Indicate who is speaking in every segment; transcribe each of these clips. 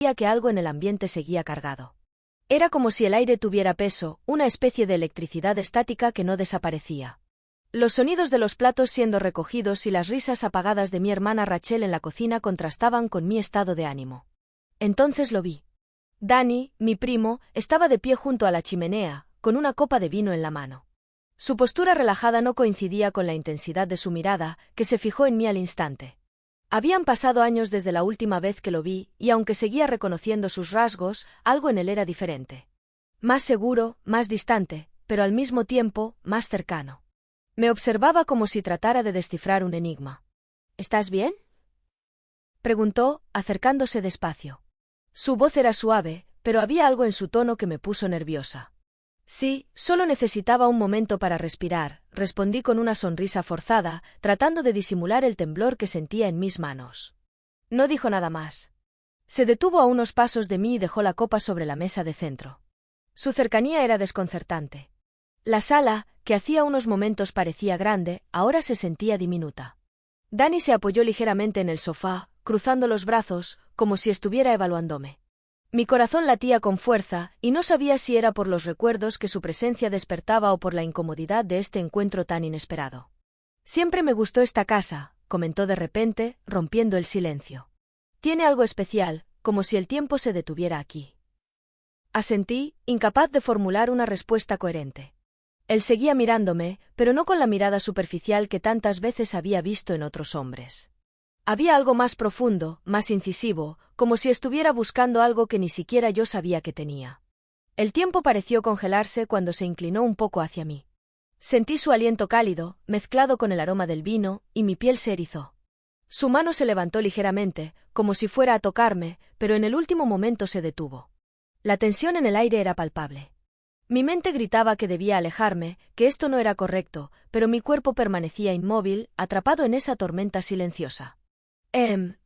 Speaker 1: que algo en el ambiente seguía cargado. Era como si el aire tuviera peso, una especie de electricidad estática que no desaparecía. Los sonidos de los platos siendo recogidos y las risas apagadas de mi hermana Rachel en la cocina contrastaban con mi estado de ánimo. Entonces lo vi. Danny, mi primo, estaba de pie junto a la chimenea, con una copa de vino en la mano. Su postura relajada no coincidía con la intensidad de su mirada, que se fijó en mí al instante. Habían pasado años desde la última vez que lo vi, y aunque seguía reconociendo sus rasgos, algo en él era diferente. Más seguro, más distante, pero al mismo tiempo, más cercano. Me observaba como si tratara de descifrar un enigma. ¿Estás bien?, preguntó, acercándose despacio. Su voz era suave, pero había algo en su tono que me puso nerviosa. Sí, solo necesitaba un momento para respirar, respondí con una sonrisa forzada, tratando de disimular el temblor que sentía en mis manos. No dijo nada más. Se detuvo a unos pasos de mí y dejó la copa sobre la mesa de centro. Su cercanía era desconcertante. La sala, que hacía unos momentos parecía grande, ahora se sentía diminuta. Danny se apoyó ligeramente en el sofá, cruzando los brazos, como si estuviera evaluándome. Mi corazón latía con fuerza, y no sabía si era por los recuerdos que su presencia despertaba o por la incomodidad de este encuentro tan inesperado. Siempre me gustó esta casa, comentó de repente, rompiendo el silencio. Tiene algo especial, como si el tiempo se detuviera aquí. Asentí, incapaz de formular una respuesta coherente. Él seguía mirándome, pero no con la mirada superficial que tantas veces había visto en otros hombres. Había algo más profundo, más incisivo, como si estuviera buscando algo que ni siquiera yo sabía que tenía. El tiempo pareció congelarse cuando se inclinó un poco hacia mí. Sentí su aliento cálido, mezclado con el aroma del vino, y mi piel se erizó. Su mano se levantó ligeramente, como si fuera a tocarme, pero en el último momento se detuvo. La tensión en el aire era palpable. Mi mente gritaba que debía alejarme, que esto no era correcto, pero mi cuerpo permanecía inmóvil, atrapado en esa tormenta silenciosa.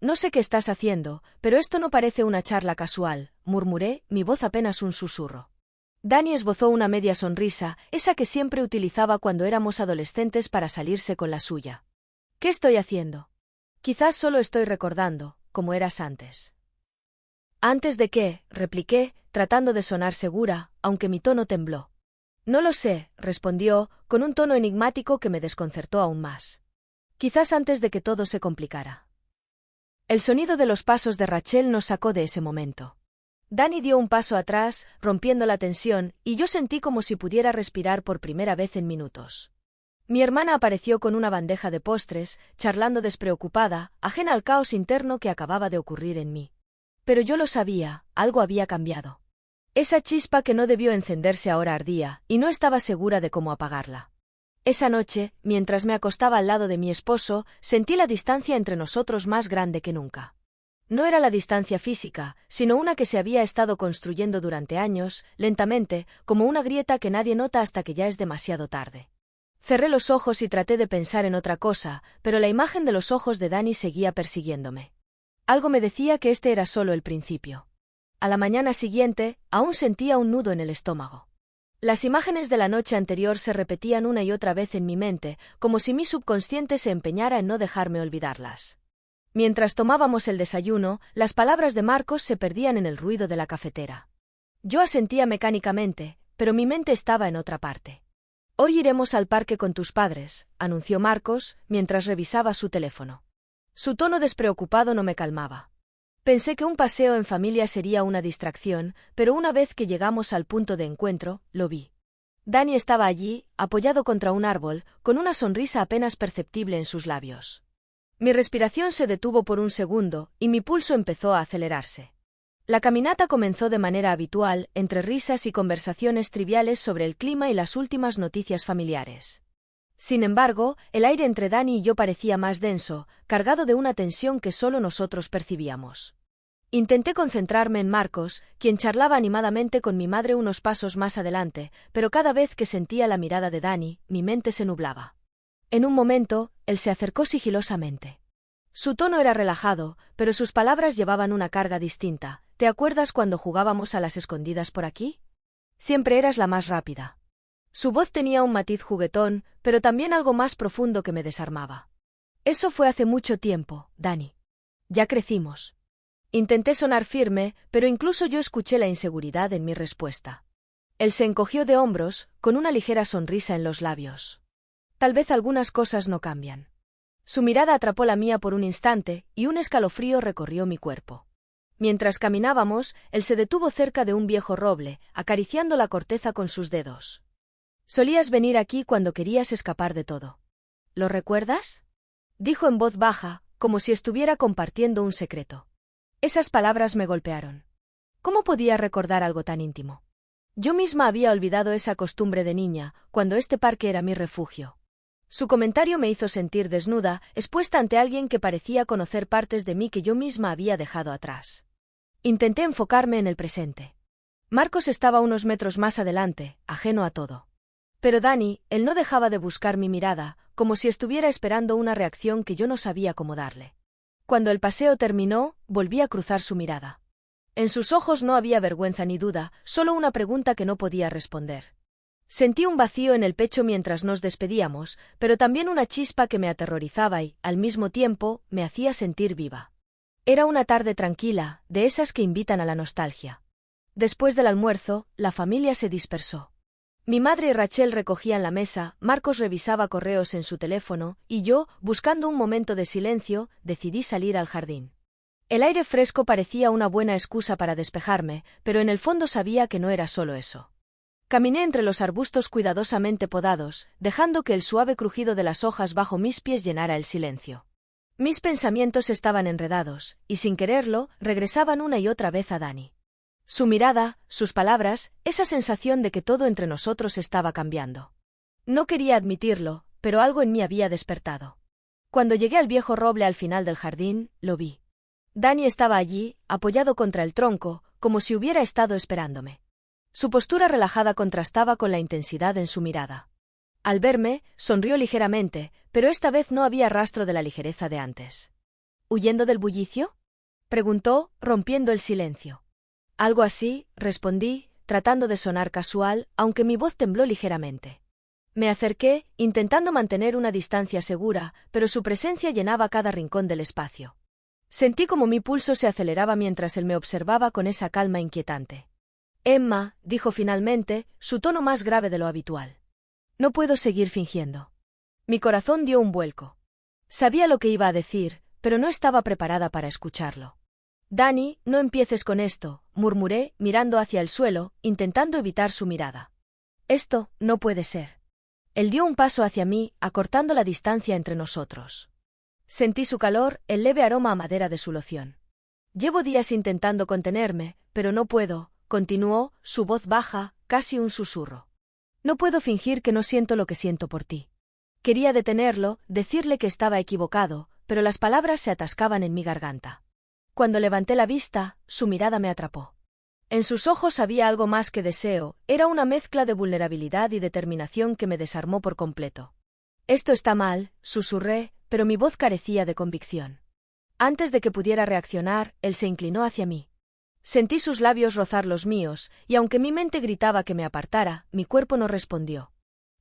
Speaker 1: No sé qué estás haciendo, pero esto no parece una charla casual, murmuré, mi voz apenas un susurro. Danny esbozó una media sonrisa, esa que siempre utilizaba cuando éramos adolescentes para salirse con la suya. ¿Qué estoy haciendo? Quizás solo estoy recordando, como eras antes. ¿Antes de qué?, repliqué, tratando de sonar segura, aunque mi tono tembló. No lo sé, respondió, con un tono enigmático que me desconcertó aún más. Quizás antes de que todo se complicara. El sonido de los pasos de Rachel nos sacó de ese momento. Danny dio un paso atrás, rompiendo la tensión, y yo sentí como si pudiera respirar por primera vez en minutos. Mi hermana apareció con una bandeja de postres, charlando despreocupada, ajena al caos interno que acababa de ocurrir en mí. Pero yo lo sabía, algo había cambiado. Esa chispa que no debió encenderse ahora ardía, y no estaba segura de cómo apagarla. Esa noche, mientras me acostaba al lado de mi esposo, sentí la distancia entre nosotros más grande que nunca. No era la distancia física, sino una que se había estado construyendo durante años, lentamente, como una grieta que nadie nota hasta que ya es demasiado tarde. Cerré los ojos y traté de pensar en otra cosa, pero la imagen de los ojos de Danny seguía persiguiéndome. Algo me decía que este era solo el principio. A la mañana siguiente, aún sentía un nudo en el estómago. Las imágenes de la noche anterior se repetían una y otra vez en mi mente, como si mi subconsciente se empeñara en no dejarme olvidarlas. Mientras tomábamos el desayuno, las palabras de Marcos se perdían en el ruido de la cafetera. Yo asentía mecánicamente, pero mi mente estaba en otra parte. «Hoy iremos al parque con tus padres», anunció Marcos, mientras revisaba su teléfono. Su tono despreocupado no me calmaba. Pensé que un paseo en familia sería una distracción, pero una vez que llegamos al punto de encuentro, lo vi. Danny estaba allí, apoyado contra un árbol, con una sonrisa apenas perceptible en sus labios. Mi respiración se detuvo por un segundo, y mi pulso empezó a acelerarse. La caminata comenzó de manera habitual, entre risas y conversaciones triviales sobre el clima y las últimas noticias familiares. Sin embargo, el aire entre Danny y yo parecía más denso, cargado de una tensión que solo nosotros percibíamos. Intenté concentrarme en Marcos, quien charlaba animadamente con mi madre unos pasos más adelante, pero cada vez que sentía la mirada de Danny, mi mente se nublaba. En un momento, él se acercó sigilosamente. Su tono era relajado, pero sus palabras llevaban una carga distinta. ¿Te acuerdas cuando jugábamos a las escondidas por aquí? Siempre eras la más rápida. Su voz tenía un matiz juguetón, pero también algo más profundo que me desarmaba. Eso fue hace mucho tiempo, Danny. Ya crecimos. Intenté sonar firme, pero incluso yo escuché la inseguridad en mi respuesta. Él se encogió de hombros, con una ligera sonrisa en los labios. Tal vez algunas cosas no cambian. Su mirada atrapó la mía por un instante, y un escalofrío recorrió mi cuerpo. Mientras caminábamos, él se detuvo cerca de un viejo roble, acariciando la corteza con sus dedos. Solías venir aquí cuando querías escapar de todo. ¿Lo recuerdas? Dijo en voz baja, como si estuviera compartiendo un secreto. Esas palabras me golpearon. ¿Cómo podía recordar algo tan íntimo? Yo misma había olvidado esa costumbre de niña, cuando este parque era mi refugio. Su comentario me hizo sentir desnuda, expuesta ante alguien que parecía conocer partes de mí que yo misma había dejado atrás. Intenté enfocarme en el presente. Marcos estaba unos metros más adelante, ajeno a todo. Pero Dani, él no dejaba de buscar mi mirada, como si estuviera esperando una reacción que yo no sabía cómo darle. Cuando el paseo terminó, volví a cruzar su mirada. En sus ojos no había vergüenza ni duda, solo una pregunta que no podía responder. Sentí un vacío en el pecho mientras nos despedíamos, pero también una chispa que me aterrorizaba y, al mismo tiempo, me hacía sentir viva. Era una tarde tranquila, de esas que invitan a la nostalgia. Después del almuerzo, la familia se dispersó. Mi madre y Rachel recogían la mesa, Marcos revisaba correos en su teléfono, y yo, buscando un momento de silencio, decidí salir al jardín. El aire fresco parecía una buena excusa para despejarme, pero en el fondo sabía que no era solo eso. Caminé entre los arbustos cuidadosamente podados, dejando que el suave crujido de las hojas bajo mis pies llenara el silencio. Mis pensamientos estaban enredados, y sin quererlo, regresaban una y otra vez a Dani. Su mirada, sus palabras, esa sensación de que todo entre nosotros estaba cambiando. No quería admitirlo, pero algo en mí había despertado. Cuando llegué al viejo roble al final del jardín, lo vi. Dani estaba allí, apoyado contra el tronco, como si hubiera estado esperándome. Su postura relajada contrastaba con la intensidad en su mirada. Al verme, sonrió ligeramente, pero esta vez no había rastro de la ligereza de antes. ¿Huyendo del bullicio?, preguntó, rompiendo el silencio. Algo así, respondí, tratando de sonar casual, aunque mi voz tembló ligeramente. Me acerqué, intentando mantener una distancia segura, pero su presencia llenaba cada rincón del espacio. Sentí como mi pulso se aceleraba mientras él me observaba con esa calma inquietante. Emma, dijo finalmente, su tono más grave de lo habitual. No puedo seguir fingiendo. Mi corazón dio un vuelco. Sabía lo que iba a decir, pero no estaba preparada para escucharlo. Dani, no empieces con esto, murmuré, mirando hacia el suelo, intentando evitar su mirada. Esto no puede ser. Él dio un paso hacia mí, acortando la distancia entre nosotros. Sentí su calor, el leve aroma a madera de su loción. Llevo días intentando contenerme, pero no puedo, continuó, su voz baja, casi un susurro. No puedo fingir que no siento lo que siento por ti. Quería detenerlo, decirle que estaba equivocado, pero las palabras se atascaban en mi garganta. Cuando levanté la vista, su mirada me atrapó. En sus ojos había algo más que deseo, era una mezcla de vulnerabilidad y determinación que me desarmó por completo. Esto está mal, susurré, pero mi voz carecía de convicción. Antes de que pudiera reaccionar, él se inclinó hacia mí. Sentí sus labios rozar los míos, y aunque mi mente gritaba que me apartara, mi cuerpo no respondió.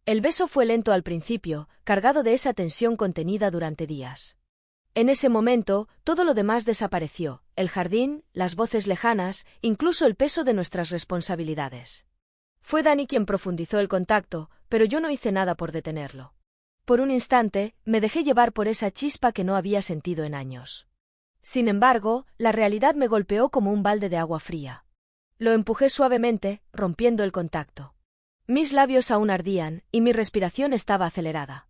Speaker 1: El beso fue lento al principio, cargado de esa tensión contenida durante días. En ese momento, todo lo demás desapareció, el jardín, las voces lejanas, incluso el peso de nuestras responsabilidades. Fue Dani quien profundizó el contacto, pero yo no hice nada por detenerlo. Por un instante, me dejé llevar por esa chispa que no había sentido en años. Sin embargo, la realidad me golpeó como un balde de agua fría. Lo empujé suavemente, rompiendo el contacto. Mis labios aún ardían, y mi respiración estaba acelerada.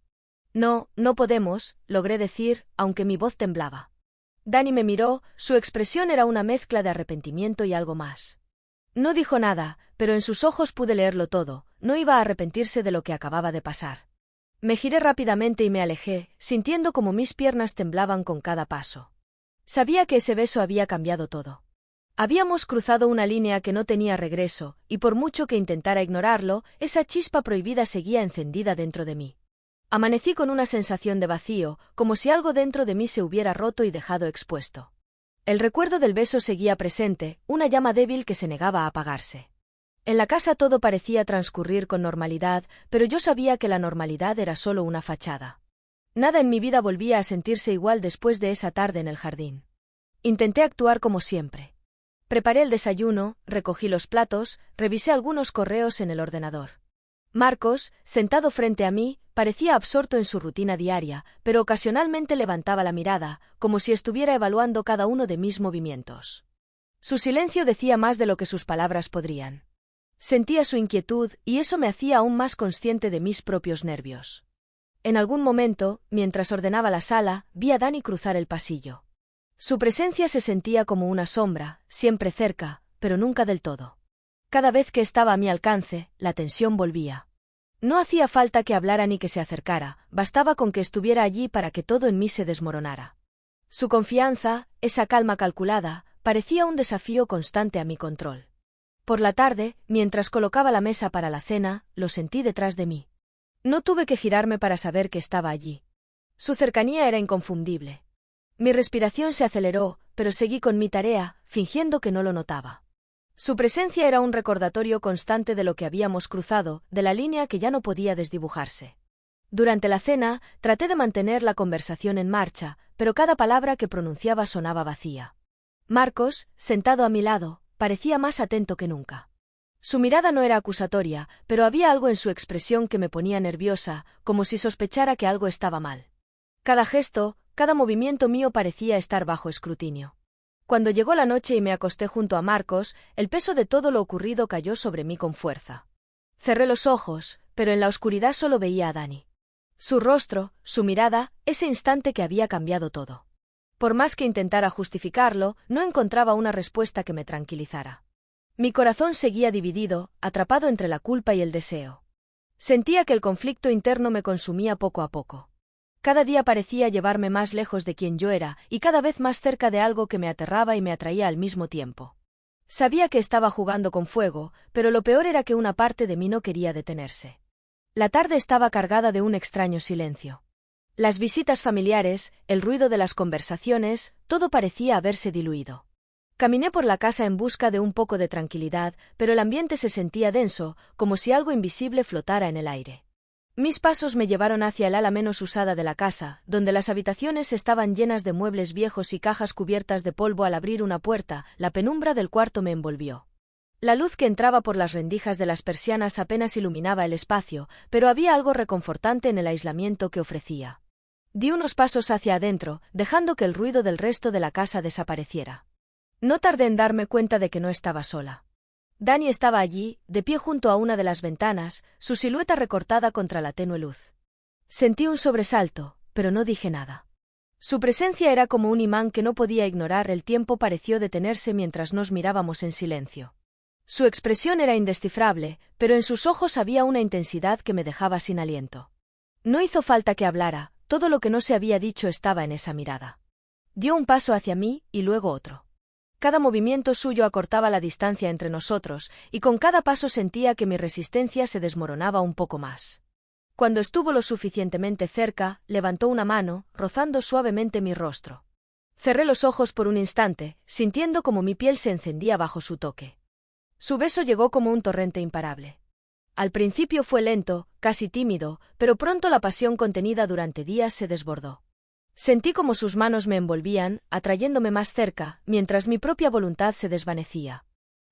Speaker 1: No, no podemos, logré decir, aunque mi voz temblaba. Dani me miró, su expresión era una mezcla de arrepentimiento y algo más. No dijo nada, pero en sus ojos pude leerlo todo, no iba a arrepentirse de lo que acababa de pasar. Me giré rápidamente y me alejé, sintiendo como mis piernas temblaban con cada paso. Sabía que ese beso había cambiado todo. Habíamos cruzado una línea que no tenía regreso, y por mucho que intentara ignorarlo, esa chispa prohibida seguía encendida dentro de mí. Amanecí con una sensación de vacío, como si algo dentro de mí se hubiera roto y dejado expuesto. El recuerdo del beso seguía presente, una llama débil que se negaba a apagarse. En la casa todo parecía transcurrir con normalidad, pero yo sabía que la normalidad era solo una fachada. Nada en mi vida volvía a sentirse igual después de esa tarde en el jardín. Intenté actuar como siempre. Preparé el desayuno, recogí los platos, revisé algunos correos en el ordenador. Marcos, sentado frente a mí, parecía absorto en su rutina diaria, pero ocasionalmente levantaba la mirada, como si estuviera evaluando cada uno de mis movimientos. Su silencio decía más de lo que sus palabras podrían. Sentía su inquietud y eso me hacía aún más consciente de mis propios nervios. En algún momento, mientras ordenaba la sala, vi a Dani cruzar el pasillo. Su presencia se sentía como una sombra, siempre cerca, pero nunca del todo. Cada vez que estaba a mi alcance, la tensión volvía. No hacía falta que hablara ni que se acercara, bastaba con que estuviera allí para que todo en mí se desmoronara. Su confianza, esa calma calculada, parecía un desafío constante a mi control. Por la tarde, mientras colocaba la mesa para la cena, lo sentí detrás de mí. No tuve que girarme para saber que estaba allí. Su cercanía era inconfundible. Mi respiración se aceleró, pero seguí con mi tarea, fingiendo que no lo notaba. Su presencia era un recordatorio constante de lo que habíamos cruzado, de la línea que ya no podía desdibujarse. Durante la cena, traté de mantener la conversación en marcha, pero cada palabra que pronunciaba sonaba vacía. Marcos, sentado a mi lado, parecía más atento que nunca. Su mirada no era acusatoria, pero había algo en su expresión que me ponía nerviosa, como si sospechara que algo estaba mal. Cada gesto, cada movimiento mío parecía estar bajo escrutinio. Cuando llegó la noche y me acosté junto a Marcos, el peso de todo lo ocurrido cayó sobre mí con fuerza. Cerré los ojos, pero en la oscuridad solo veía a Dani. Su rostro, su mirada, ese instante que había cambiado todo. Por más que intentara justificarlo, no encontraba una respuesta que me tranquilizara. Mi corazón seguía dividido, atrapado entre la culpa y el deseo. Sentía que el conflicto interno me consumía poco a poco. Cada día parecía llevarme más lejos de quien yo era, y cada vez más cerca de algo que me aterraba y me atraía al mismo tiempo. Sabía que estaba jugando con fuego, pero lo peor era que una parte de mí no quería detenerse. La tarde estaba cargada de un extraño silencio. Las visitas familiares, el ruido de las conversaciones, todo parecía haberse diluido. Caminé por la casa en busca de un poco de tranquilidad, pero el ambiente se sentía denso, como si algo invisible flotara en el aire. Mis pasos me llevaron hacia el ala menos usada de la casa, donde las habitaciones estaban llenas de muebles viejos y cajas cubiertas de polvo. Al abrir una puerta, la penumbra del cuarto me envolvió. La luz que entraba por las rendijas de las persianas apenas iluminaba el espacio, pero había algo reconfortante en el aislamiento que ofrecía. Di unos pasos hacia adentro, dejando que el ruido del resto de la casa desapareciera. No tardé en darme cuenta de que no estaba sola. Dani estaba allí, de pie junto a una de las ventanas, su silueta recortada contra la tenue luz. Sentí un sobresalto, pero no dije nada. Su presencia era como un imán que no podía ignorar. El tiempo pareció detenerse mientras nos mirábamos en silencio. Su expresión era indescifrable, pero en sus ojos había una intensidad que me dejaba sin aliento. No hizo falta que hablara, todo lo que no se había dicho estaba en esa mirada. Dio un paso hacia mí, y luego otro. Cada movimiento suyo acortaba la distancia entre nosotros, y con cada paso sentía que mi resistencia se desmoronaba un poco más. Cuando estuvo lo suficientemente cerca, levantó una mano, rozando suavemente mi rostro. Cerré los ojos por un instante, sintiendo como mi piel se encendía bajo su toque. Su beso llegó como un torrente imparable. Al principio fue lento, casi tímido, pero pronto la pasión contenida durante días se desbordó. Sentí como sus manos me envolvían, atrayéndome más cerca, mientras mi propia voluntad se desvanecía.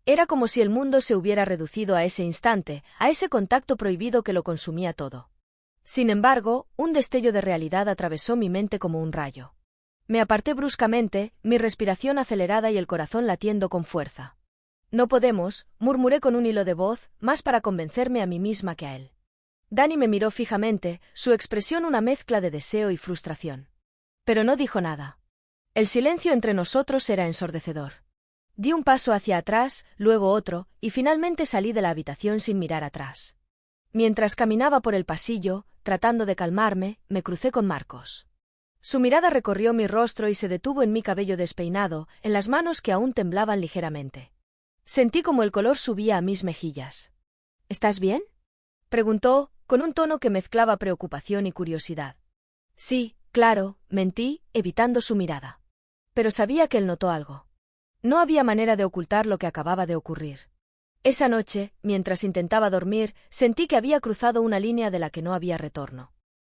Speaker 1: Era como si el mundo se hubiera reducido a ese instante, a ese contacto prohibido que lo consumía todo. Sin embargo, un destello de realidad atravesó mi mente como un rayo. Me aparté bruscamente, mi respiración acelerada y el corazón latiendo con fuerza. No podemos, murmuré con un hilo de voz, más para convencerme a mí misma que a él. Dani me miró fijamente, su expresión una mezcla de deseo y frustración. Pero no dijo nada. El silencio entre nosotros era ensordecedor. Di un paso hacia atrás, luego otro, y finalmente salí de la habitación sin mirar atrás. Mientras caminaba por el pasillo, tratando de calmarme, me crucé con Marcos. Su mirada recorrió mi rostro y se detuvo en mi cabello despeinado, en las manos que aún temblaban ligeramente. Sentí como el color subía a mis mejillas. ¿Estás bien?, preguntó, con un tono que mezclaba preocupación y curiosidad. Sí, claro, mentí, evitando su mirada. Pero sabía que él notó algo. No había manera de ocultar lo que acababa de ocurrir. Esa noche, mientras intentaba dormir, sentí que había cruzado una línea de la que no había retorno.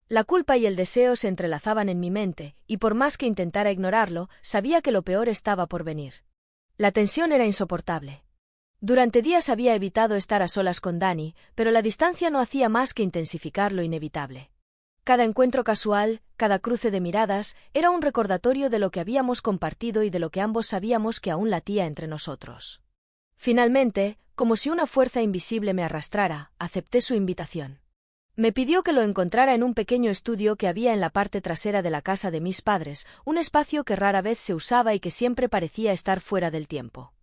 Speaker 1: La culpa y el deseo se entrelazaban en mi mente, y por más que intentara ignorarlo, sabía que lo peor estaba por venir. La tensión era insoportable. Durante días había evitado estar a solas con Dani, pero la distancia no hacía más que intensificar lo inevitable. Cada encuentro casual, cada cruce de miradas, era un recordatorio de lo que habíamos compartido y de lo que ambos sabíamos que aún latía entre nosotros. Finalmente, como si una fuerza invisible me arrastrara, acepté su invitación. Me pidió que lo encontrara en un pequeño estudio que había en la parte trasera de la casa de mis padres, un espacio que rara vez se usaba y que siempre parecía estar fuera del tiempo.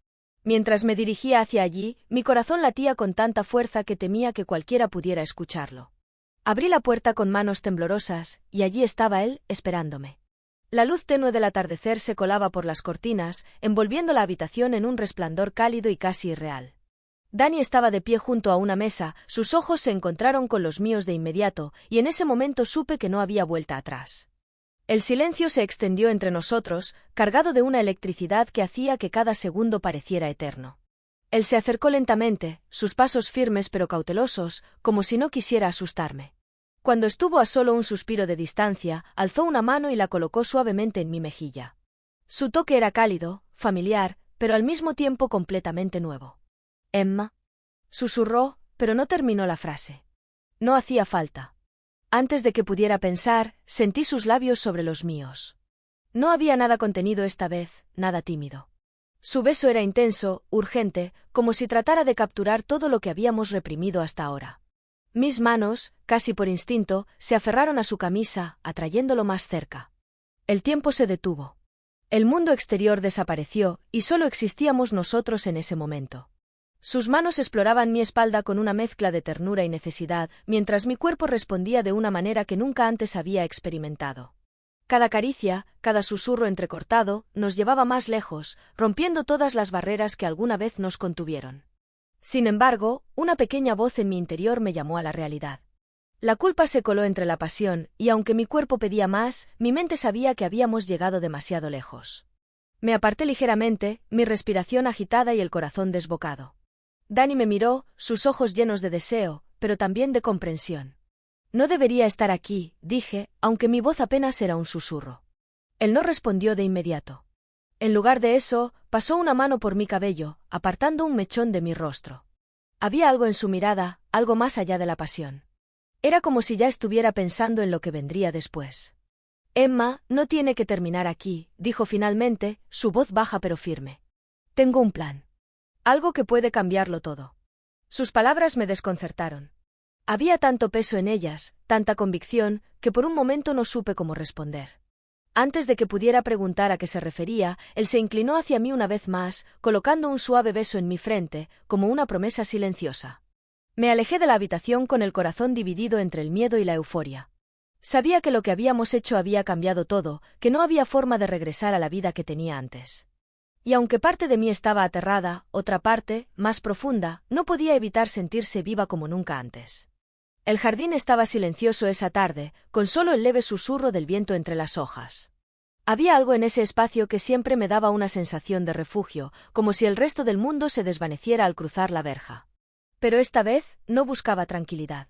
Speaker 1: Mientras me dirigía hacia allí, mi corazón latía con tanta fuerza que temía que cualquiera pudiera escucharlo. Abrí la puerta con manos temblorosas, y allí estaba él, esperándome. La luz tenue del atardecer se colaba por las cortinas, envolviendo la habitación en un resplandor cálido y casi irreal. Dani estaba de pie junto a una mesa, sus ojos se encontraron con los míos de inmediato, y en ese momento supe que no había vuelta atrás. El silencio se extendió entre nosotros, cargado de una electricidad que hacía que cada segundo pareciera eterno. Él se acercó lentamente, sus pasos firmes pero cautelosos, como si no quisiera asustarme. Cuando estuvo a solo un suspiro de distancia, alzó una mano y la colocó suavemente en mi mejilla. Su toque era cálido, familiar, pero al mismo tiempo completamente nuevo. «Emma», susurró, pero no terminó la frase. No hacía falta. Antes de que pudiera pensar, sentí sus labios sobre los míos. No había nada contenido esta vez, nada tímido. Su beso era intenso, urgente, como si tratara de capturar todo lo que habíamos reprimido hasta ahora. Mis manos, casi por instinto, se aferraron a su camisa, atrayéndolo más cerca. El tiempo se detuvo. El mundo exterior desapareció, y solo existíamos nosotros en ese momento. Sus manos exploraban mi espalda con una mezcla de ternura y necesidad, mientras mi cuerpo respondía de una manera que nunca antes había experimentado. Cada caricia, cada susurro entrecortado, nos llevaba más lejos, rompiendo todas las barreras que alguna vez nos contuvieron. Sin embargo, una pequeña voz en mi interior me llamó a la realidad. La culpa se coló entre la pasión, y aunque mi cuerpo pedía más, mi mente sabía que habíamos llegado demasiado lejos. Me aparté ligeramente, mi respiración agitada y el corazón desbocado. Dani me miró, sus ojos llenos de deseo, pero también de comprensión. No debería estar aquí, dije, aunque mi voz apenas era un susurro. Él no respondió de inmediato. En lugar de eso, pasó una mano por mi cabello, apartando un mechón de mi rostro. Había algo en su mirada, algo más allá de la pasión. Era como si ya estuviera pensando en lo que vendría después. «Emma, no tiene que terminar aquí», dijo finalmente, su voz baja pero firme. «Tengo un plan. Algo que puede cambiarlo todo». Sus palabras me desconcertaron. Había tanto peso en ellas, tanta convicción, que por un momento no supe cómo responder. Antes de que pudiera preguntar a qué se refería, él se inclinó hacia mí una vez más, colocando un suave beso en mi frente, como una promesa silenciosa. Me alejé de la habitación con el corazón dividido entre el miedo y la euforia. Sabía que lo que habíamos hecho había cambiado todo, que no había forma de regresar a la vida que tenía antes. Y aunque parte de mí estaba aterrada, otra parte, más profunda, no podía evitar sentirse viva como nunca antes. El jardín estaba silencioso esa tarde, con solo el leve susurro del viento entre las hojas. Había algo en ese espacio que siempre me daba una sensación de refugio, como si el resto del mundo se desvaneciera al cruzar la verja. Pero esta vez, no buscaba tranquilidad.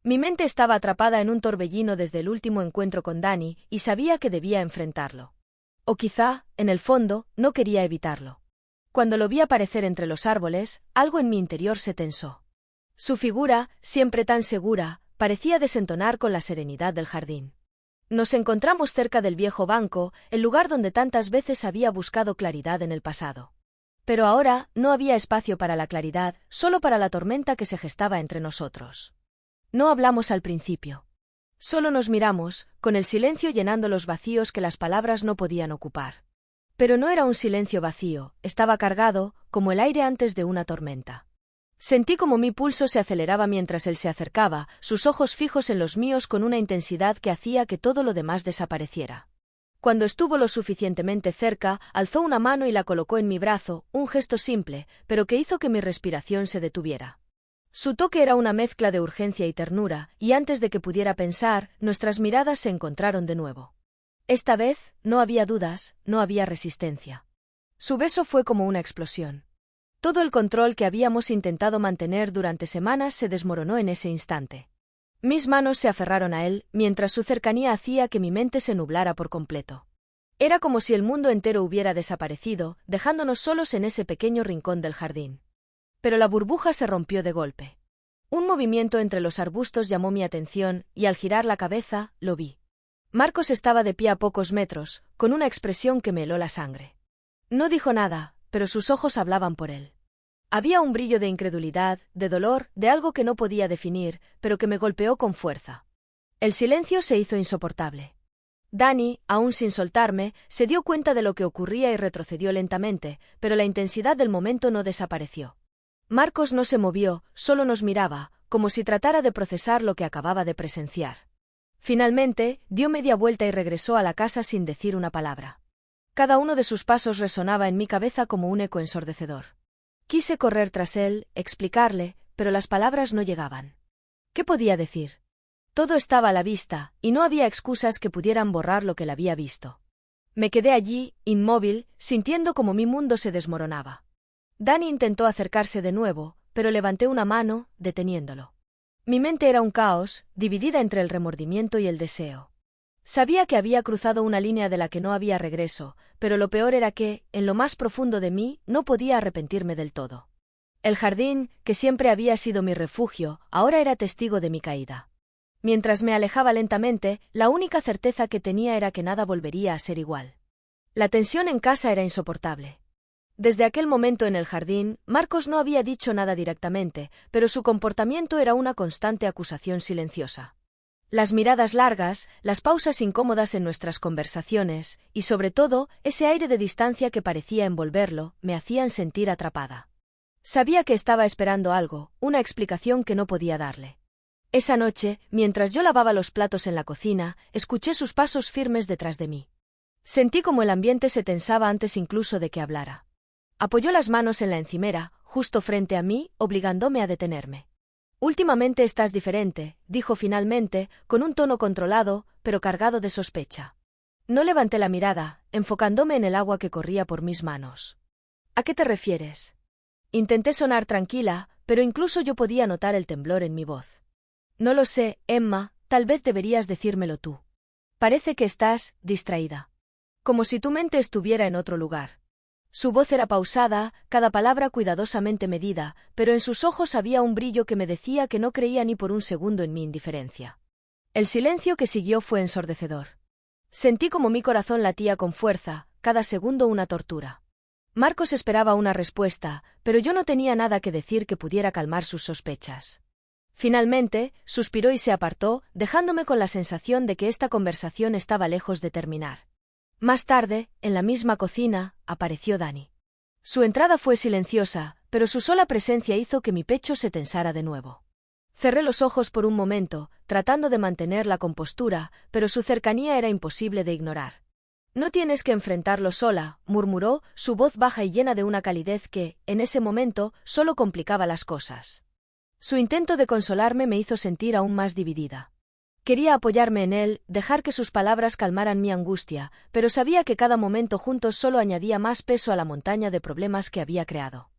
Speaker 1: Mi mente estaba atrapada en un torbellino desde el último encuentro con Dani, y sabía que debía enfrentarlo. O quizá, en el fondo, no quería evitarlo. Cuando lo vi aparecer entre los árboles, algo en mi interior se tensó. Su figura, siempre tan segura, parecía desentonar con la serenidad del jardín. Nos encontramos cerca del viejo banco, el lugar donde tantas veces había buscado claridad en el pasado. Pero ahora no había espacio para la claridad, solo para la tormenta que se gestaba entre nosotros. No hablamos al principio. Solo nos miramos, con el silencio llenando los vacíos que las palabras no podían ocupar. Pero no era un silencio vacío, estaba cargado, como el aire antes de una tormenta. Sentí como mi pulso se aceleraba mientras él se acercaba, sus ojos fijos en los míos con una intensidad que hacía que todo lo demás desapareciera. Cuando estuvo lo suficientemente cerca, alzó una mano y la colocó en mi brazo, un gesto simple, pero que hizo que mi respiración se detuviera. Su toque era una mezcla de urgencia y ternura, y antes de que pudiera pensar, nuestras miradas se encontraron de nuevo. Esta vez, no había dudas, no había resistencia. Su beso fue como una explosión. Todo el control que habíamos intentado mantener durante semanas se desmoronó en ese instante. Mis manos se aferraron a él, mientras su cercanía hacía que mi mente se nublara por completo. Era como si el mundo entero hubiera desaparecido, dejándonos solos en ese pequeño rincón del jardín. Pero la burbuja se rompió de golpe. Un movimiento entre los arbustos llamó mi atención, y al girar la cabeza, lo vi. Marcos estaba de pie a pocos metros, con una expresión que me heló la sangre. No dijo nada, pero sus ojos hablaban por él. Había un brillo de incredulidad, de dolor, de algo que no podía definir, pero que me golpeó con fuerza. El silencio se hizo insoportable. Dani, aún sin soltarme, se dio cuenta de lo que ocurría y retrocedió lentamente, pero la intensidad del momento no desapareció. Marcos no se movió, solo nos miraba, como si tratara de procesar lo que acababa de presenciar. Finalmente, dio media vuelta y regresó a la casa sin decir una palabra. Cada uno de sus pasos resonaba en mi cabeza como un eco ensordecedor. Quise correr tras él, explicarle, pero las palabras no llegaban. ¿Qué podía decir? Todo estaba a la vista, y no había excusas que pudieran borrar lo que él había visto. Me quedé allí, inmóvil, sintiendo como mi mundo se desmoronaba. Dani intentó acercarse de nuevo, pero levanté una mano, deteniéndolo. Mi mente era un caos, dividida entre el remordimiento y el deseo. Sabía que había cruzado una línea de la que no había regreso, pero lo peor era que, en lo más profundo de mí, no podía arrepentirme del todo. El jardín, que siempre había sido mi refugio, ahora era testigo de mi caída. Mientras me alejaba lentamente, la única certeza que tenía era que nada volvería a ser igual. La tensión en casa era insoportable. Desde aquel momento en el jardín, Marcos no había dicho nada directamente, pero su comportamiento era una constante acusación silenciosa. Las miradas largas, las pausas incómodas en nuestras conversaciones, y sobre todo, ese aire de distancia que parecía envolverlo, me hacían sentir atrapada. Sabía que estaba esperando algo, una explicación que no podía darle. Esa noche, mientras yo lavaba los platos en la cocina, escuché sus pasos firmes detrás de mí. Sentí como el ambiente se tensaba antes incluso de que hablara. Apoyó las manos en la encimera, justo frente a mí, obligándome a detenerme. «Últimamente estás diferente», dijo finalmente, con un tono controlado, pero cargado de sospecha. No levanté la mirada, enfocándome en el agua que corría por mis manos. «¿A qué te refieres?» Intenté sonar tranquila, pero incluso yo podía notar el temblor en mi voz. «No lo sé, Emma, tal vez deberías decírmelo tú. Parece que estás distraída. Como si tu mente estuviera en otro lugar». Su voz era pausada, cada palabra cuidadosamente medida, pero en sus ojos había un brillo que me decía que no creía ni por un segundo en mi indiferencia. El silencio que siguió fue ensordecedor. Sentí como mi corazón latía con fuerza, cada segundo una tortura. Marcos esperaba una respuesta, pero yo no tenía nada que decir que pudiera calmar sus sospechas. Finalmente, suspiró y se apartó, dejándome con la sensación de que esta conversación estaba lejos de terminar. Más tarde, en la misma cocina, apareció Dani. Su entrada fue silenciosa, pero su sola presencia hizo que mi pecho se tensara de nuevo. Cerré los ojos por un momento, tratando de mantener la compostura, pero su cercanía era imposible de ignorar. «No tienes que enfrentarlo sola», murmuró, su voz baja y llena de una calidez que, en ese momento, solo complicaba las cosas. Su intento de consolarme me hizo sentir aún más dividida. Quería apoyarme en él, dejar que sus palabras calmaran mi angustia, pero sabía que cada momento juntos solo añadía más peso a la montaña de problemas que había creado.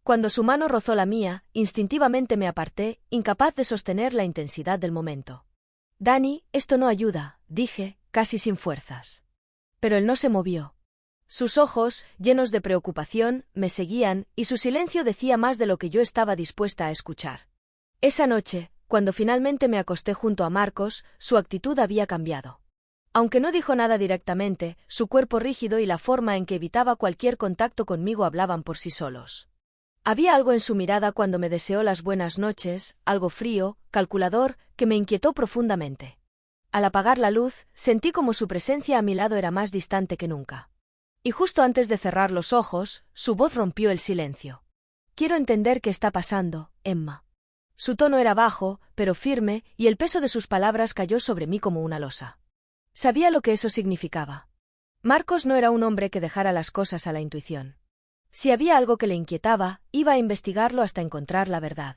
Speaker 1: Cuando su mano rozó la mía, instintivamente me aparté, incapaz de sostener la intensidad del momento. «Dani, esto no ayuda», dije, casi sin fuerzas. Pero él no se movió. Sus ojos, llenos de preocupación, me seguían, y su silencio decía más de lo que yo estaba dispuesta a escuchar. Esa noche, cuando finalmente me acosté junto a Marcos, su actitud había cambiado. Aunque no dijo nada directamente, su cuerpo rígido y la forma en que evitaba cualquier contacto conmigo hablaban por sí solos. Había algo en su mirada cuando me deseó las buenas noches, algo frío, calculador, que me inquietó profundamente. Al apagar la luz, sentí como su presencia a mi lado era más distante que nunca. Y justo antes de cerrar los ojos, su voz rompió el silencio. «Quiero entender qué está pasando, Emma». Su tono era bajo, pero firme, y el peso de sus palabras cayó sobre mí como una losa. Sabía lo que eso significaba. Marcos no era un hombre que dejara las cosas a la intuición. Si había algo que le inquietaba, iba a investigarlo hasta encontrar la verdad.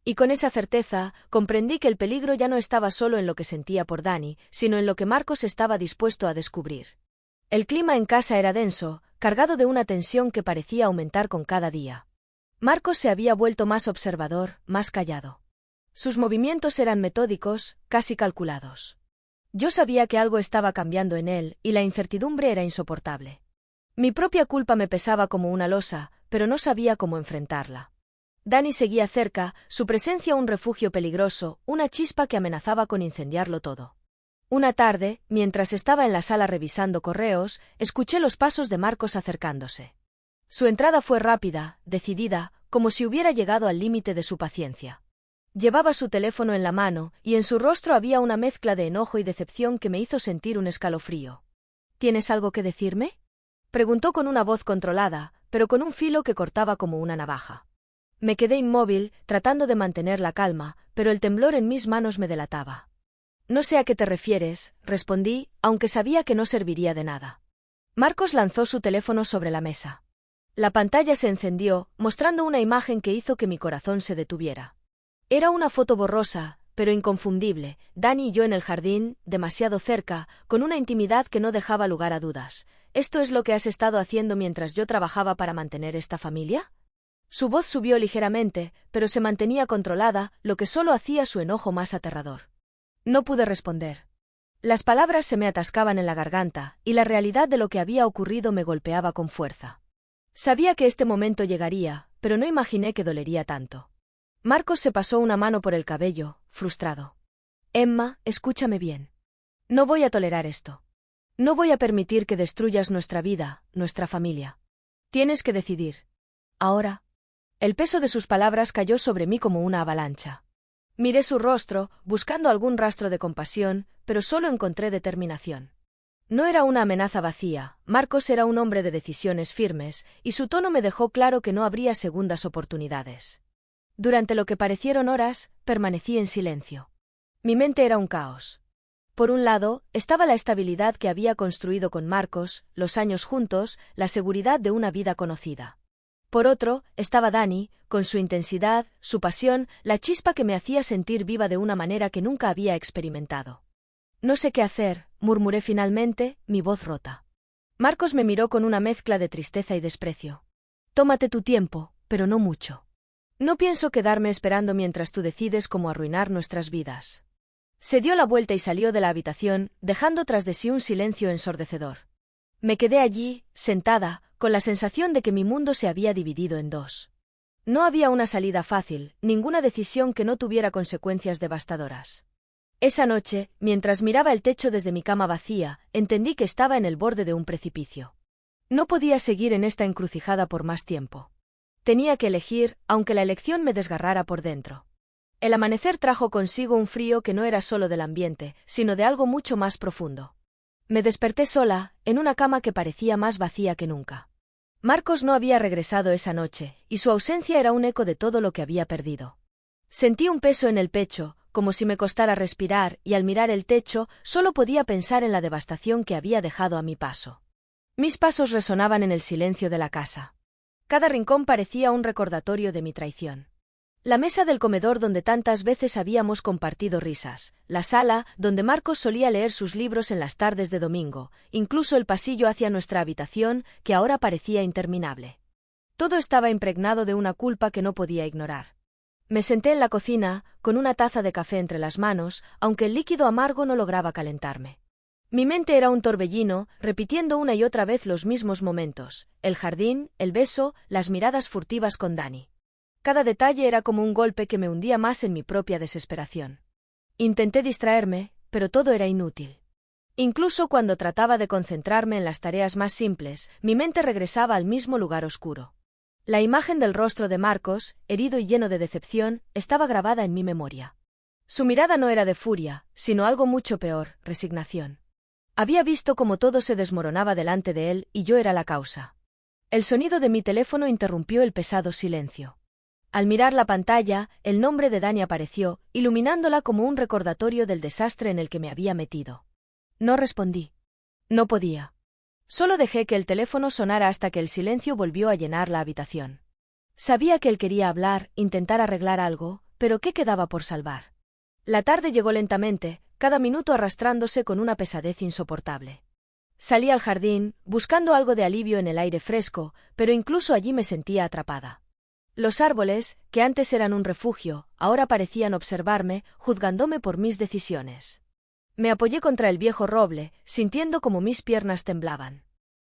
Speaker 1: Y con esa certeza, comprendí que el peligro ya no estaba solo en lo que sentía por Dani, sino en lo que Marcos estaba dispuesto a descubrir. El clima en casa era denso, cargado de una tensión que parecía aumentar con cada día. Marcos se había vuelto más observador, más callado. Sus movimientos eran metódicos, casi calculados. Yo sabía que algo estaba cambiando en él, y la incertidumbre era insoportable. Mi propia culpa me pesaba como una losa, pero no sabía cómo enfrentarla. Dani seguía cerca, su presencia un refugio peligroso, una chispa que amenazaba con incendiarlo todo. Una tarde, mientras estaba en la sala revisando correos, escuché los pasos de Marcos acercándose. Su entrada fue rápida, decidida, como si hubiera llegado al límite de su paciencia. Llevaba su teléfono en la mano, y en su rostro había una mezcla de enojo y decepción que me hizo sentir un escalofrío. ¿Tienes algo que decirme?, preguntó con una voz controlada, pero con un filo que cortaba como una navaja. Me quedé inmóvil, tratando de mantener la calma, pero el temblor en mis manos me delataba. No sé a qué te refieres, respondí, aunque sabía que no serviría de nada. Marcos lanzó su teléfono sobre la mesa. La pantalla se encendió, mostrando una imagen que hizo que mi corazón se detuviera. Era una foto borrosa, pero inconfundible, Dani y yo en el jardín, demasiado cerca, con una intimidad que no dejaba lugar a dudas. ¿Esto es lo que has estado haciendo mientras yo trabajaba para mantener esta familia? Su voz subió ligeramente, pero se mantenía controlada, lo que solo hacía su enojo más aterrador. No pude responder. Las palabras se me atascaban en la garganta, y la realidad de lo que había ocurrido me golpeaba con fuerza. Sabía que este momento llegaría, pero no imaginé que dolería tanto. Marcos se pasó una mano por el cabello, frustrado. Emma, escúchame bien. No voy a tolerar esto. No voy a permitir que destruyas nuestra vida, nuestra familia. Tienes que decidir. Ahora. El peso de sus palabras cayó sobre mí como una avalancha. Miré su rostro, buscando algún rastro de compasión, pero solo encontré determinación. No era una amenaza vacía, Marcos era un hombre de decisiones firmes, y su tono me dejó claro que no habría segundas oportunidades. Durante lo que parecieron horas, permanecí en silencio. Mi mente era un caos. Por un lado, estaba la estabilidad que había construido con Marcos, los años juntos, la seguridad de una vida conocida. Por otro, estaba Dani, con su intensidad, su pasión, la chispa que me hacía sentir viva de una manera que nunca había experimentado. No sé qué hacer, murmuré finalmente, mi voz rota. Marcos me miró con una mezcla de tristeza y desprecio. Tómate tu tiempo, pero no mucho. No pienso quedarme esperando mientras tú decides cómo arruinar nuestras vidas. Se dio la vuelta y salió de la habitación, dejando tras de sí un silencio ensordecedor. Me quedé allí, sentada, con la sensación de que mi mundo se había dividido en dos. No había una salida fácil, ninguna decisión que no tuviera consecuencias devastadoras. Esa noche, mientras miraba el techo desde mi cama vacía, entendí que estaba en el borde de un precipicio. No podía seguir en esta encrucijada por más tiempo. Tenía que elegir, aunque la elección me desgarrara por dentro. El amanecer trajo consigo un frío que no era solo del ambiente, sino de algo mucho más profundo. Me desperté sola, en una cama que parecía más vacía que nunca. Marcos no había regresado esa noche, y su ausencia era un eco de todo lo que había perdido. Sentí un peso en el pecho, como si me costara respirar, y al mirar el techo, solo podía pensar en la devastación que había dejado a mi paso. Mis pasos resonaban en el silencio de la casa. Cada rincón parecía un recordatorio de mi traición. La mesa del comedor donde tantas veces habíamos compartido risas, la sala donde Marcos solía leer sus libros en las tardes de domingo, incluso el pasillo hacia nuestra habitación, que ahora parecía interminable. Todo estaba impregnado de una culpa que no podía ignorar. Me senté en la cocina, con una taza de café entre las manos, aunque el líquido amargo no lograba calentarme. Mi mente era un torbellino, repitiendo una y otra vez los mismos momentos, el jardín, el beso, las miradas furtivas con Dani. Cada detalle era como un golpe que me hundía más en mi propia desesperación. Intenté distraerme, pero todo era inútil. Incluso cuando trataba de concentrarme en las tareas más simples, mi mente regresaba al mismo lugar oscuro. La imagen del rostro de Marcos, herido y lleno de decepción, estaba grabada en mi memoria. Su mirada no era de furia, sino algo mucho peor, resignación. Había visto cómo todo se desmoronaba delante de él y yo era la causa. El sonido de mi teléfono interrumpió el pesado silencio. Al mirar la pantalla, el nombre de Dani apareció, iluminándola como un recordatorio del desastre en el que me había metido. No respondí. No podía. Solo dejé que el teléfono sonara hasta que el silencio volvió a llenar la habitación. Sabía que él quería hablar, intentar arreglar algo, pero ¿qué quedaba por salvar? La tarde llegó lentamente, cada minuto arrastrándose con una pesadez insoportable. Salí al jardín, buscando algo de alivio en el aire fresco, pero incluso allí me sentía atrapada. Los árboles, que antes eran un refugio, ahora parecían observarme, juzgándome por mis decisiones. Me apoyé contra el viejo roble, sintiendo como mis piernas temblaban.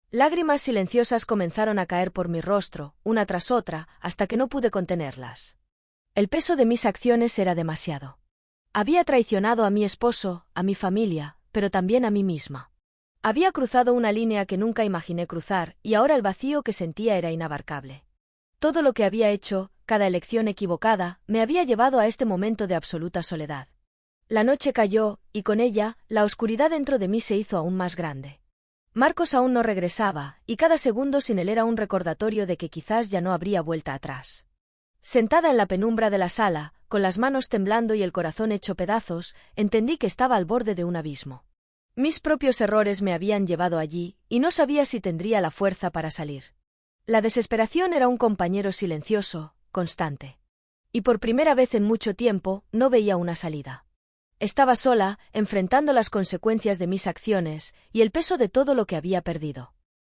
Speaker 1: Lágrimas silenciosas comenzaron a caer por mi rostro, una tras otra, hasta que no pude contenerlas. El peso de mis acciones era demasiado. Había traicionado a mi esposo, a mi familia, pero también a mí misma. Había cruzado una línea que nunca imaginé cruzar, y ahora el vacío que sentía era inabarcable. Todo lo que había hecho, cada elección equivocada, me había llevado a este momento de absoluta soledad. La noche cayó, y con ella, la oscuridad dentro de mí se hizo aún más grande. Marcos aún no regresaba, y cada segundo sin él era un recordatorio de que quizás ya no habría vuelta atrás. Sentada en la penumbra de la sala, con las manos temblando y el corazón hecho pedazos, entendí que estaba al borde de un abismo. Mis propios errores me habían llevado allí, y no sabía si tendría la fuerza para salir. La desesperación era un compañero silencioso, constante. Y por primera vez en mucho tiempo, no veía una salida. Estaba sola, enfrentando las consecuencias de mis acciones, y el peso de todo lo que había perdido.